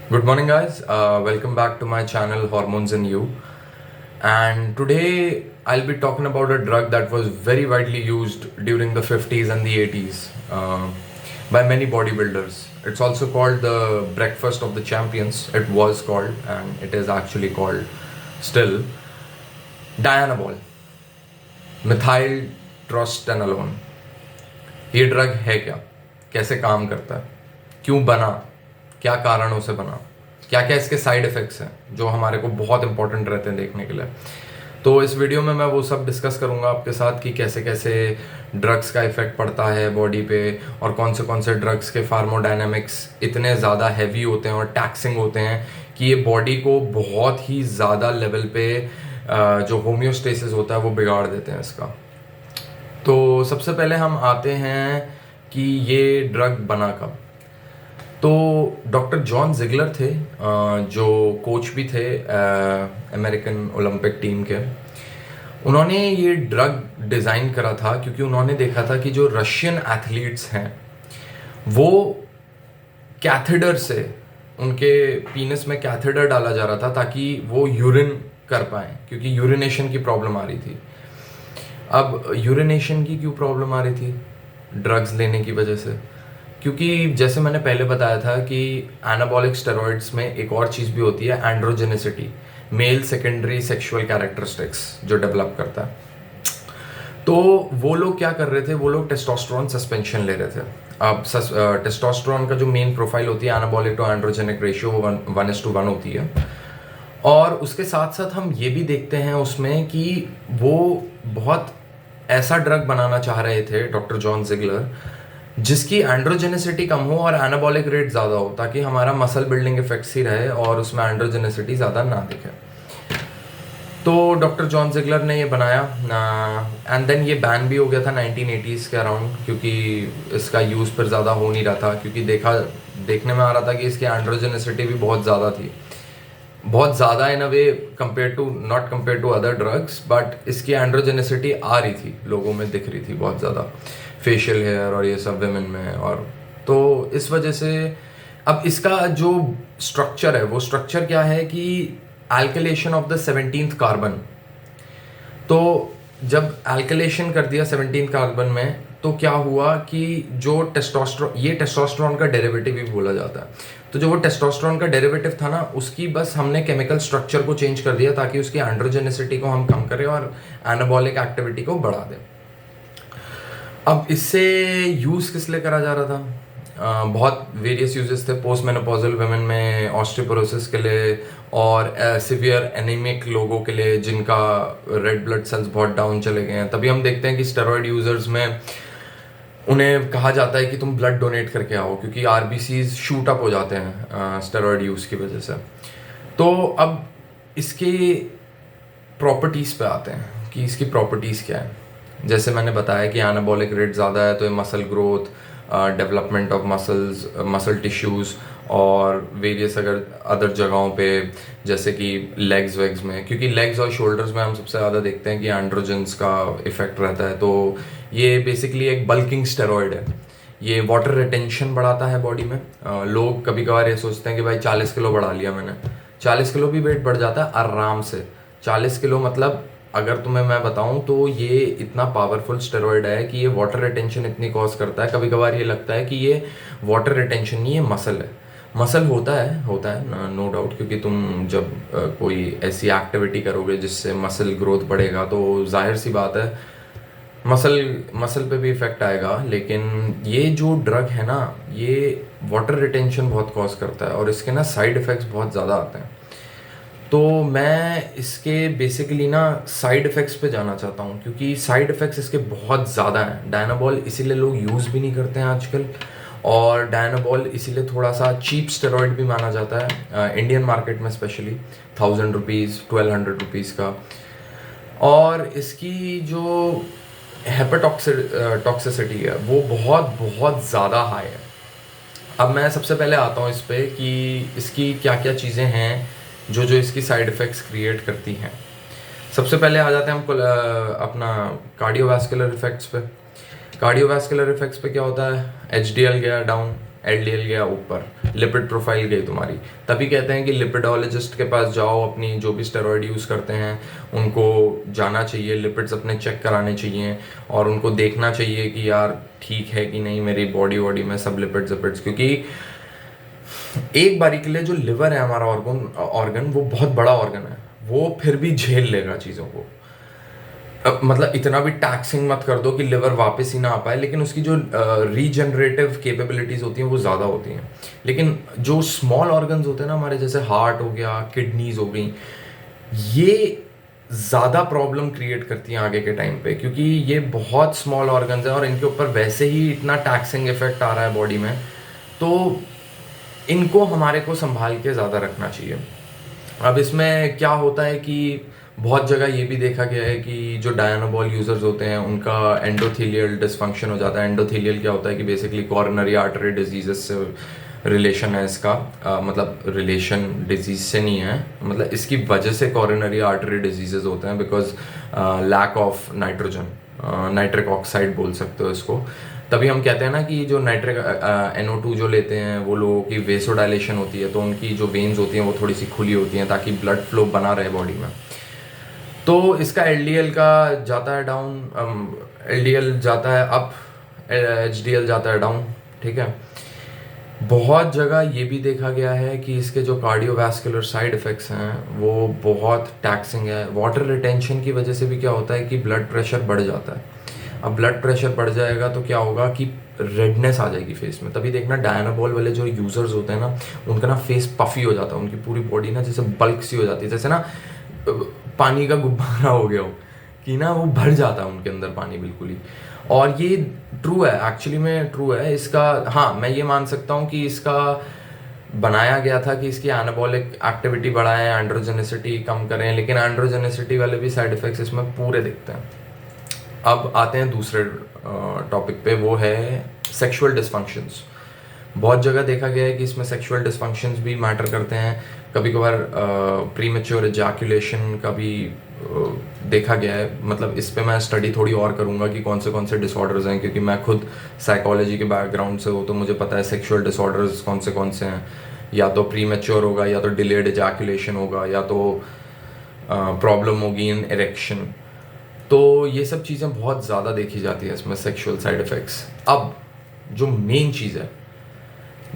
Good morning, guys. Welcome back to my channel Hormones in You. And today I'll be talking about a drug that was very widely used during the 50s and the 80s by many bodybuilders. It's also called the breakfast of the champions. It was called, and it is actually called still, Dianabol, methyl trostenolone. ये drug है क्या, कैसे काम करता है, क्यों बना, क्या कारणों से बना, क्या क्या इसके साइड इफ़ेक्ट्स हैं जो हमारे को बहुत इंपॉर्टेंट रहते हैं देखने के लिए. तो इस वीडियो में मैं वो सब डिस्कस करूंगा आपके साथ कि कैसे कैसे ड्रग्स का इफेक्ट पड़ता है बॉडी पे और कौन से ड्रग्स के फार्मोडायनामिक्स इतने ज़्यादा हैवी होते हैं और टैक्सिंग होते हैं कि ये बॉडी को बहुत ही ज़्यादा लेवल पे जो होम्योस्टेसिस होता है वो बिगाड़ देते हैं इसका. तो सबसे पहले हम आते हैं कि ये ड्रग बना कब. तो डॉक्टर जॉन जिगलर थे जो कोच भी थे अमेरिकन ओलंपिक टीम के. उन्होंने ये ड्रग डिज़ाइन करा था क्योंकि उन्होंने देखा था कि जो रशियन एथलीट्स हैं वो कैथेडर से, उनके पीनस में कैथेडर डाला जा रहा था ताकि वो यूरिन कर पाएँ, क्योंकि यूरिनेशन की प्रॉब्लम आ रही थी. अब यूरिनेशन की क्यों प्रॉब्लम आ रही थी? ड्रग्स लेने की वजह से. क्योंकि जैसे मैंने पहले बताया था कि एनाबॉलिक स्टेरॉइड्स में एक और चीज़ भी होती है, एंड्रोजेनेसिटी, मेल सेकेंडरी सेक्सुअल कैरेक्टरिस्टिक्स जो डेवलप करता है. तो वो लोग क्या कर रहे थे, वो लोग टेस्टोस्टेरोन सस्पेंशन ले रहे थे. अब टेस्टोस्टेरोन का जो मेन प्रोफाइल होती है एनाबॉलिक टू एंड्रोजेनिक रेशियो 1:1 होती है. और उसके साथ साथ हम ये भी देखते हैं उसमें कि वो बहुत ऐसा ड्रग बनाना चाह रहे थे डॉक्टर जॉन जिगलर जिसकी एंड्रोजेनेसिटी कम हो और एनाबॉलिक रेट ज़्यादा हो, ताकि हमारा मसल बिल्डिंग इफेक्ट्स ही रहे और उसमें एंड्रोजेनेसिटी ज़्यादा ना दिखे. तो डॉक्टर जॉन जिगलर ने ये बनाया एंड देन ये बैन भी हो गया था 1980s के अराउंड, क्योंकि इसका यूज़ पर ज़्यादा हो नहीं रहा था. क्योंकि देखने में आ रहा था कि इसकी एंड्रोजेनेसिटी भी बहुत ज़्यादा थी, बहुत ज़्यादा in a way not compare to other drugs, but इसकी एंड्रोजेनेसिटी आ रही थी, लोगों में दिख रही थी बहुत ज़्यादा, फेशियल हेयर और ये सब विमेन में. और तो इस वजह से अब इसका जो स्ट्रक्चर है, वो स्ट्रक्चर क्या है कि alkylation of the 17th carbon. तो जब एल्किलेशन कर दिया 17th कार्बन में, तो क्या हुआ कि जो ये टेस्टोस्टेरोन का डेरिवेटिव भी बोला जाता है. तो जो वो टेस्टोस्टेरोन का डेरिवेटिव था ना, उसकी बस हमने केमिकल स्ट्रक्चर को चेंज कर दिया ताकि उसकी एंड्रोजेनेसिटी को हम कम करें और एनाबॉलिक एक्टिविटी को बढ़ा दें. अब इससे यूज़ किस लिए करा जा रहा था? बहुत वेरियस यूजेस थे. पोस्ट मेनोपॉजल वुमेन में, ऑस्टियोपोरोसिस के लिए, और सिवियर एनीमिक लोगों के लिए जिनका रेड ब्लड सेल्स बहुत डाउन चले गए हैं. तभी हम देखते हैं कि स्टेरॉयड यूजर्स में उन्हें कहा जाता है कि तुम ब्लड डोनेट करके आओ, क्योंकि आरबीसीज शूट अप हो जाते हैं स्टेरॉयड यूज़ की वजह से. तो अब इसके प्रॉपर्टीज़ पे आते हैं कि इसकी प्रॉपर्टीज़ क्या है. जैसे मैंने बताया कि एनाबॉलिक रेट ज़्यादा है, तो ये muscle growth, development of muscle tissues और वेरियस अगर अदर जगहों पे, जैसे कि लेग्स वेग्स में, क्योंकि लेग्स और शोल्डर्स में हम सबसे ज़्यादा देखते हैं कि एंड्रोजन्स का इफेक्ट रहता है. तो ये बेसिकली एक बल्किंग स्टेरॉयड है. ये वाटर रिटेंशन बढ़ाता है बॉडी में. लोग कभी कभार ये सोचते हैं कि भाई 40 किलो बढ़ा लिया मैंने. 40 किलो भी वेट बढ़ जाता है आराम से. 40 किलो मतलब अगर तुम्हें मैं बताऊं तो ये इतना पावरफुल स्टेरॉयड है कि ये वाटर रिटेंशन इतनी कॉज करता है. कभी कभार ये लगता है कि ये वाटर रिटेंशन नहीं, ये मसल है. मसल होता है नो डाउट, क्योंकि तुम जब कोई ऐसी एक्टिविटी करोगे जिससे मसल ग्रोथ बढ़ेगा तो जाहिर सी बात है मसल पे भी इफेक्ट आएगा. लेकिन ये जो ड्रग है ना, ये वाटर रिटेंशन बहुत कॉज करता है और इसके ना साइड इफ़ेक्ट्स बहुत ज़्यादा आते हैं. तो मैं इसके बेसिकली ना साइड इफ़ेक्ट्स पे जाना चाहता हूँ, क्योंकि साइड इफ़ेक्ट्स इसके बहुत ज़्यादा हैं. डायनाबॉल इसीलिए लोग यूज़ भी नहीं करते हैं आजकल, और डायनाबॉल इसीलिए थोड़ा सा चीप स्टेरॉयड भी माना जाता है इंडियन मार्केट में, स्पेशली 1000 रुपीज़ 1200 रुपीज़ का. और इसकी जो हेपेटॉक्सिसिटी है वो बहुत बहुत ज़्यादा हाई है. अब मैं सबसे पहले आता हूँ इस पे कि इसकी क्या क्या चीज़ें हैं जो इसकी साइड इफ़ेक्ट्स क्रिएट करती हैं. सबसे पहले आ जाते हैं हम अपना कार्डियोवास्कुलर इफ़ेक्ट्स पे. कार्डियोवास्कुलर इफ़ेक्ट्स पे क्या होता है? एचडीएल गया डाउन, एलडीएल गया ऊपर, लिपिड प्रोफाइल गई तुम्हारी, तभी कहते हैं कि लिपिडोलॉजिस्ट के पास जाओ, अपनी जो भी स्टेरॉइड यूज़ करते हैं उनको जाना चाहिए, लिपिड्स अपने चेक कराने चाहिए और उनको देखना चाहिए कि यार ठीक है कि नहीं मेरी बॉडी में सब लिपिड्स लिपिड्स, क्योंकि एक बारी के लिए जो लिवर है हमारा ऑर्गन वो बहुत बड़ा ऑर्गन है, वो फिर भी झेल लेगा चीज़ों को। मतलब इतना भी टैक्सिंग मत कर दो कि लिवर वापस ही ना आ पाए, लेकिन उसकी जो रीजनरेटिव कैपेबिलिटीज होती हैं वो ज़्यादा होती हैं। लेकिन जो स्मॉल ऑर्गन्स होते हैं ना हमारे, जैसे हार्ट हो गया, किडनीज हो गई, ये ज़्यादा प्रॉब्लम क्रिएट करती हैं आगे के टाइम पे, क्योंकि ये बहुत स्मॉल ऑर्गन्स हैं और इनके ऊपर वैसे ही इतना टैक्सिंग इफेक्ट आ रहा है बॉडी में, तो इनको हमारे को संभाल के ज़्यादा रखना चाहिए। अब इसमें क्या होता है कि बहुत जगह ये भी देखा गया है कि जो डायनाबॉल यूज़र्स होते हैं उनका एंडोथेलियल डिसफंक्शन हो जाता है। एंडोथेलियल क्या होता है कि बेसिकली कॉरोनरी आर्टरी डिजीजेस से रिलेशन है इसका, मतलब रिलेशन डिजीज से नहीं है, मतलब इसकी वजह से कॉरोनरी आर्टरी डिजीजेस होते हैं because lack of nitrogen, nitric oxide बोल सकते हो इसको। तभी हम कहते हैं ना कि जो नाइट्रिक NO2 जो लेते हैं वो लोगों की वेसोडाइलेशन होती है, तो उनकी जो वेन्स होती हैं वो थोड़ी सी खुली होती हैं ताकि ब्लड फ्लो बना रहे बॉडी में। तो इसका LDL का जाता है डाउन, LDL जाता है अप, HDL जाता है डाउन, ठीक है। बहुत जगह ये भी देखा गया है कि इसके जो कार्डियोवैस्कुलर साइड इफ़ेक्ट्स हैं वो बहुत टैक्सिंग है। वाटर रिटेंशन की वजह से भी क्या होता है कि ब्लड प्रेशर बढ़ जाता है। अब ब्लड प्रेशर बढ़ जाएगा तो क्या होगा कि रेडनेस आ जाएगी फेस में। तभी देखना डायनाबॉल वाले जो यूज़र्स होते हैं ना, उनका ना फेस पफी हो जाता है, उनकी पूरी बॉडी ना जैसे बल्क सी हो जाती है, जैसे ना पानी का गुब्बारा हो गया हो कि ना वो भर जाता है उनके अंदर पानी बिल्कुल ही। और ये ट्रू है, एक्चुअली में ट्रू है इसका। हाँ, मैं ये मान सकता हूँ कि इसका बनाया गया था कि इसकी एनाबॉलिक एक्टिविटी बढ़ाएं, एंड्रोजेनिसिटी कम करें, लेकिन एंड्रोजेनिसिटी वाले भी साइड इफ़ेक्ट्स इसमें पूरे दिखते हैं। अब आते हैं दूसरे टॉपिक पे, वो है सेक्सुअल डिसफंक्शंस। बहुत जगह देखा गया है कि इसमें सेक्सुअल डिसफंक्शंस भी मैटर करते हैं। कभी कभार प्रीमेच्योर इजैकुलेशन का भी देखा गया है। मतलब इस पे मैं स्टडी थोड़ी और करूँगा कि कौन से डिसऑर्डर्स हैं, क्योंकि मैं खुद साइकोलॉजी के बैकग्राउंड से हूँ, तो मुझे पता है सेक्सुअल डिसऑर्डर्स कौन से हैं। या तो प्रीमेच्योर होगा, या तो डिलेड इजैकुलेशन होगा, या तो प्रॉब्लम होगी इन इरेक्शन। तो ये सब चीज़ें बहुत ज़्यादा देखी जाती है इसमें, सेक्सुअल साइड इफ़ेक्ट्स। अब जो मेन चीज़ है,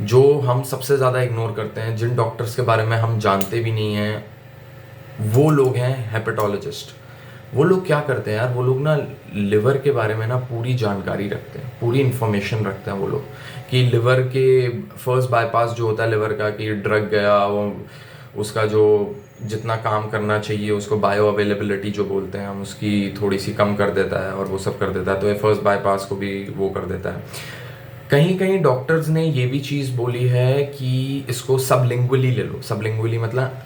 जो हम सबसे ज़्यादा इग्नोर करते हैं, जिन डॉक्टर्स के बारे में हम जानते भी नहीं हैं, वो लोग हैं हेपेटोलॉजिस्ट। वो लोग क्या करते हैं यार, वो लोग ना लिवर के बारे में ना पूरी जानकारी रखते हैं, पूरी इन्फॉर्मेशन रखते हैं वो लोग, कि लिवर के फर्स्ट बाईपास जो होता है लिवर का, कि ड्रग गया वो उसका जो जितना काम करना चाहिए उसको बायो अवेलेबिलिटी जो बोलते हैं हम, उसकी थोड़ी सी कम कर देता है और वो सब कर देता है। तो ये फर्स्ट बाईपास को भी वो कर देता है। कहीं कहीं डॉक्टर्स ने ये भी चीज़ बोली है कि इसको सबलिंगुअली ले लो। सबलिंगुअली मतलब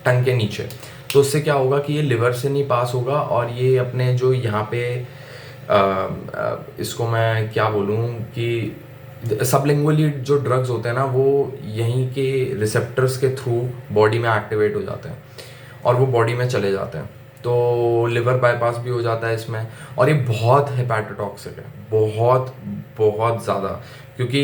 टंग के नीचे। तो उससे क्या होगा कि ये लिवर से नहीं पास होगा, और ये अपने जो यहाँ पे इसको मैं क्या बोलूँ कि सबलिंगुअली जो ड्रग्स होते हैं ना, वो यहीं के रिसेप्टर्स के थ्रू बॉडी में एक्टिवेट हो जाते हैं और वो बॉडी में चले जाते हैं। तो लिवर बाईपास भी हो जाता है इसमें। और ये बहुत हेपेटोटॉक्सिक है, बहुत बहुत ज़्यादा, क्योंकि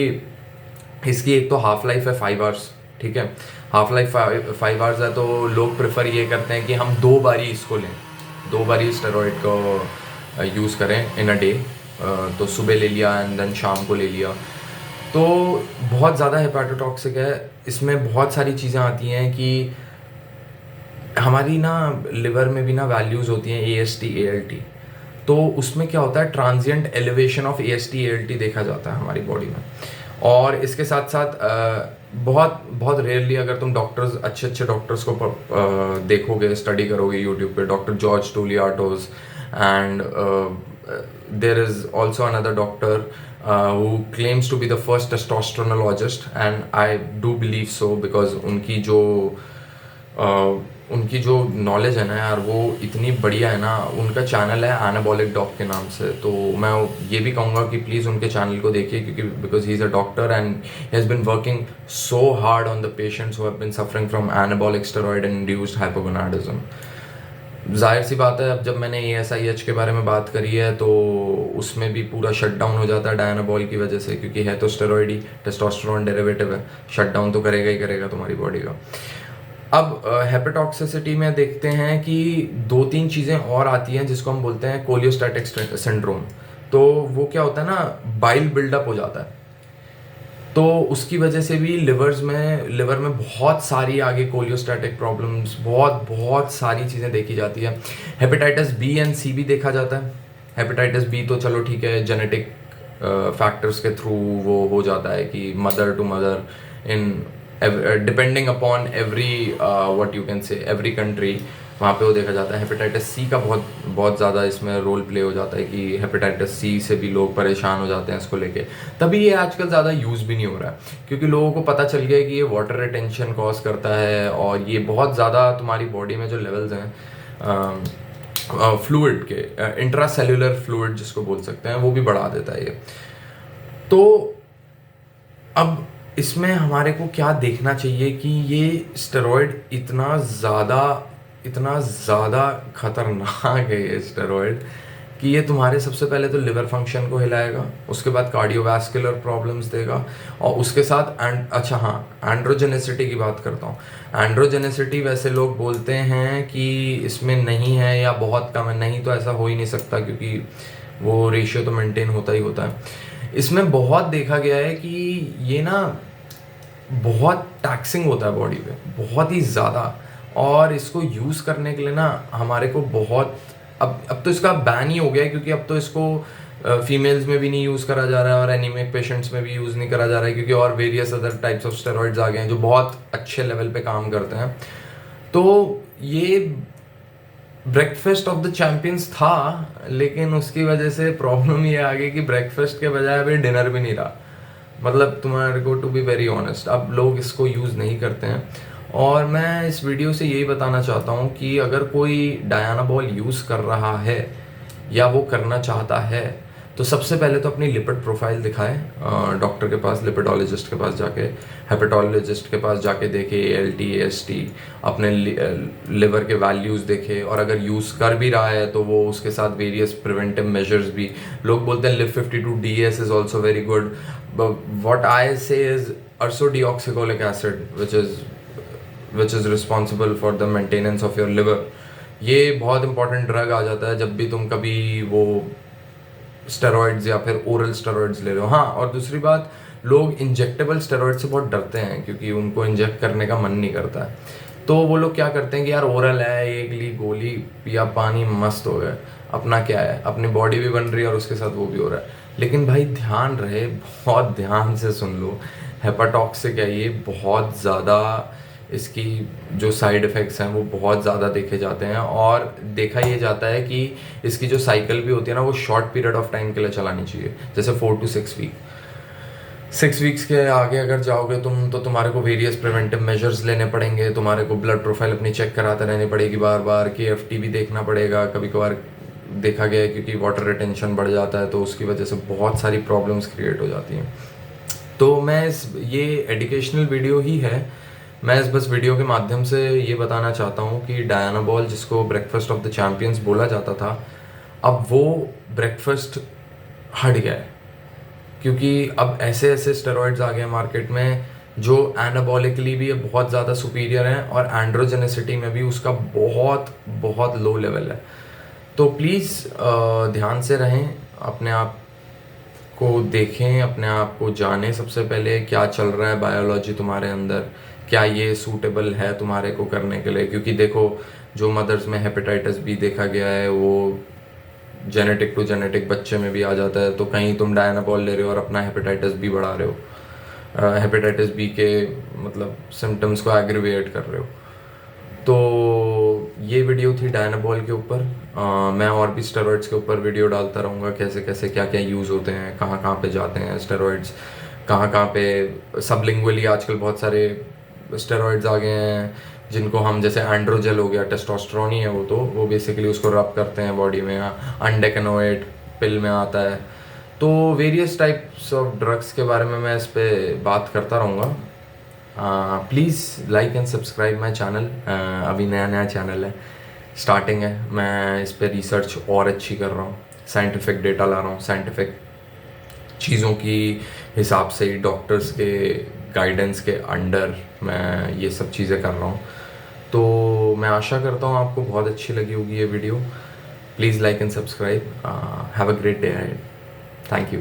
इसकी एक तो हाफ लाइफ है 5 आवर्स, ठीक है। हाफ लाइफ 5 आवर्स है, तो लोग प्रेफर ये करते हैं कि हम 2 बारी इसको लें, 2 बारी स्टेरॉइड को यूज़ करें इन अ डे। तो सुबह ले लिया एंड देन शाम को ले लिया। तो बहुत ज़्यादा हेपेटोटॉक्सिक है। इसमें बहुत सारी चीज़ें आती हैं कि हमारी ना लिवर में भी ना वैल्यूज़ होती हैं AST ALT। तो उसमें क्या होता है, transient elevation of AST ALT देखा जाता है हमारी बॉडी में। और इसके साथ साथ बहुत बहुत रेयरली अगर तुम डॉक्टर्स, अच्छे डॉक्टर्स को देखोगे, स्टडी करोगे यूट्यूब पे, doctor George Toliatos, and there is also another doctor who claims to be the first testosteronologist, and I do believe so, because उनकी जो नॉलेज है ना यार, वो इतनी बढ़िया है ना। उनका चैनल है एनाबॉलिक डॉक के नाम से। तो मैं ये भी कहूँगा कि प्लीज़ उनके चैनल को देखिए, क्योंकि because he is a doctor and he has been working so hard on the patients who have been suffering from anabolic steroid induced hypogonadism. जाहिर सी बात है, अब जब मैंने ASIH के बारे में बात करी है तो उसमें भी पूरा शट डाउन हो जाता है डायनाबॉल की वजह से, क्योंकि है तो स्टेरॉइड ही, टेस्टोस्टेरोन डेरिवेटिव है, शट डाउन तो करेगा ही करेगा तुम्हारी बॉडी का। अब हेपेटॉक्सिसिटी में देखते हैं कि दो तीन चीज़ें और आती हैं जिसको हम बोलते हैं कोलियोस्टैटिक सिंड्रोम। तो वो क्या होता है ना, बाइल बिल्डअप हो जाता है, तो उसकी वजह से भी लिवर में बहुत सारी आगे कोलियोस्टैटिक प्रॉब्लम्स, बहुत बहुत सारी चीज़ें देखी जाती है। हेपेटाइटिस बी एंड सी भी देखा जाता है। हेपेटाइटिस बी तो चलो ठीक है, जेनेटिक फैक्टर्स के थ्रू वो हो जाता है कि mother to mother in depending upon every what you can say every country, वहाँ पे वो देखा जाता है। हेपेटाइटिस सी का बहुत बहुत ज़्यादा इसमें रोल प्ले हो जाता है कि हेपेटाइटिस सी से भी लोग परेशान हो जाते हैं इसको लेके। तभी ये आजकल ज़्यादा यूज़ भी नहीं हो रहा है, क्योंकि लोगों को पता चल गया है कि ये वाटर रिटेंशन कॉज करता है और ये बहुत ज़्यादा तुम्हारी बॉडी में जो लेवल्स हैं फ्लूइड के, इंट्रासेल्युलर फ्लूइड जिसको बोल सकते हैं, वो भी बढ़ा देता है ये। तो अब इसमें हमारे को क्या देखना चाहिए कि ये स्टेरॉयड इतना ज़्यादा खतरनाक है ये स्टेरॉयड, कि ये तुम्हारे सबसे पहले तो लिवर फंक्शन को हिलाएगा, उसके बाद कार्डियोवास्कुलर प्रॉब्लम्स देगा, और उसके साथ अच्छा हाँ, एंड्रोजेनेसिटी की बात करता हूँ। एंड्रोजेनेसिटी वैसे लोग बोलते हैं कि इसमें नहीं है या बहुत कम है, नहीं तो ऐसा हो ही नहीं सकता, क्योंकि वो रेशियो तो मेंटेन होता ही होता है। इसमें बहुत देखा गया है कि ये ना बहुत टैक्सिंग होता है बॉडी पे, बहुत ही ज़्यादा, और इसको यूज़ करने के लिए ना हमारे को बहुत, अब तो इसका बैन ही हो गया है, क्योंकि अब तो इसको फीमेल्स में भी नहीं यूज़ करा जा रहा है और एनीमिक पेशेंट्स में भी यूज़ नहीं करा जा रहा है, क्योंकि और various other types of steroids आ गए हैं जो बहुत अच्छे लेवल पे काम करते हैं। तो ये ब्रेकफास्ट ऑफ द चैंपियंस था, लेकिन उसकी वजह से प्रॉब्लम ये आ गई कि ब्रेकफास्ट के बजाय अभी डिनर भी नहीं रहा। मतलब तुम्हारे को, टू बी वेरी ऑनेस्ट, अब लोग इसको यूज़ नहीं करते हैं। और मैं इस वीडियो से यही बताना चाहता हूँ कि अगर कोई डायनाबॉल यूज़ कर रहा है या वो करना चाहता है, तो सबसे पहले तो अपनी लिपिड प्रोफाइल दिखाएं डॉक्टर के पास, लिपिडोलॉजिस्ट के पास जाके, हेपेटोलॉजिस्ट के पास जाके देखे ALT AST, अपने लिवर के वैल्यूज़ देखे, और अगर यूज़ कर भी रहा है तो वो उसके साथ वेरियस प्रिवेंटिव मेजर्स भी, लोग बोलते हैं LIV52 DS is also very good, what I say is ursodeoxycholic acid, which is responsible for the maintenance of your liver। ये बहुत इंपॉर्टेंट ड्रग आ जाता है जब भी तुम कभी वो स्टेरॉइड्स या फिर ओरल स्टेरॉइड्स ले रहे हो। हाँ, और दूसरी बात, लोग इंजेक्टेबल स्टेरॉइड से बहुत डरते हैं, क्योंकि उनको इंजेक्ट करने का मन नहीं करता है। तो वो लोग क्या करते हैं कि यार ओरल है, एक ली गोली पिया, पानी, मस्त हो गए, अपना क्या है, अपनी बॉडी भी बन रही है और उसके साथ वो भी हो रहा है। लेकिन भाई ध्यान रहे, बहुत ध्यान से सुन लो, हेपाटॉक्सिक है ये, बहुत ज़्यादा इसकी जो साइड इफ़ेक्ट्स हैं वो बहुत ज़्यादा देखे जाते हैं, और देखा ये जाता है कि इसकी जो साइकिल भी होती है ना, वो शॉर्ट पीरियड ऑफ टाइम के लिए चलानी चाहिए, जैसे 4 to 6 वीक। 6 वीक्स के आगे अगर जाओगे तुम, तो तुम्हारे को वेरियस प्रिवेंटिव मेजर्स लेने पड़ेंगे, तुम्हारे को ब्लड प्रोफाइल अपनी चेक कराते रहनी पड़ेगी बार बार, KFT भी देखना पड़ेगा, कभी कभार देखा गया है क्योंकि वाटर रिटेंशन बढ़ जाता है तो उसकी वजह से बहुत सारी प्रॉब्लम्स क्रिएट हो जाती हैं। तो ये एजुकेशनल वीडियो ही है, मैं इस बस वीडियो के माध्यम से ये बताना चाहता हूँ कि डायनाबॉल, जिसको ब्रेकफास्ट ऑफ द चैंपियंस बोला जाता था, अब वो ब्रेकफास्ट हट गया है, क्योंकि अब ऐसे ऐसे स्टेरॉइड्स आ गए मार्केट में जो एनाबॉलिकली भी बहुत ज़्यादा सुपीरियर हैं, और एंड्रोजेनेसिटी में भी उसका बहुत बहुत लो लेवल है। तो प्लीज़ ध्यान से रहें, अपने आप को देखें, अपने आप को जानें, सबसे पहले क्या चल रहा है बायोलॉजी तुम्हारे अंदर, क्या ये सूटेबल है तुम्हारे को करने के लिए। क्योंकि देखो, जो मदर्स में हेपेटाइटिस बी देखा गया है वो जेनेटिक टू जेनेटिक बच्चे में भी आ जाता है, तो कहीं तुम डायनाबॉल ले रहे हो और अपना हेपेटाइटिस बी बढ़ा रहे हो, हेपेटाइटिस बी के मतलब सिम्टम्स को एग्रीवेट कर रहे हो। तो ये वीडियो थी डायनाबॉल के ऊपर। मैं और भी स्टेरॉइड्स के ऊपर वीडियो डालता रहूँगा, कैसे कैसे क्या क्या यूज़ होते हैं, कहाँ कहाँ पे जाते हैं स्टेरॉइड्स, कहाँ कहाँ पे सबलिंगुअली आजकल बहुत सारे स्टेरॉइड्स आ गए हैं, जिनको हम, जैसे एंड्रोजेल हो गया, टेस्टोस्टेरोन ही है वो, तो वो बेसिकली उसको रब करते हैं बॉडी में, अनडेकेनोएट पिल में आता है। तो वेरियस टाइप्स ऑफ ड्रग्स के बारे में मैं इस पर बात करता रहूँगा। Please like and subscribe my channel, अभी नया नया चैनल है, स्टार्टिंग है, मैं इस पर रिसर्च और अच्छी कर रहा हूँ, साइंटिफिक डेटा ला रहा हूँ, साइंटिफिक चीज़ों की हिसाब से डॉक्टर्स के गाइडेंस के अंडर मैं ये सब चीज़ें कर रहा हूँ। तो मैं आशा करता हूँ आपको बहुत अच्छी लगी होगी ये video. Please like and subscribe. Have a great day ahead. Thank you.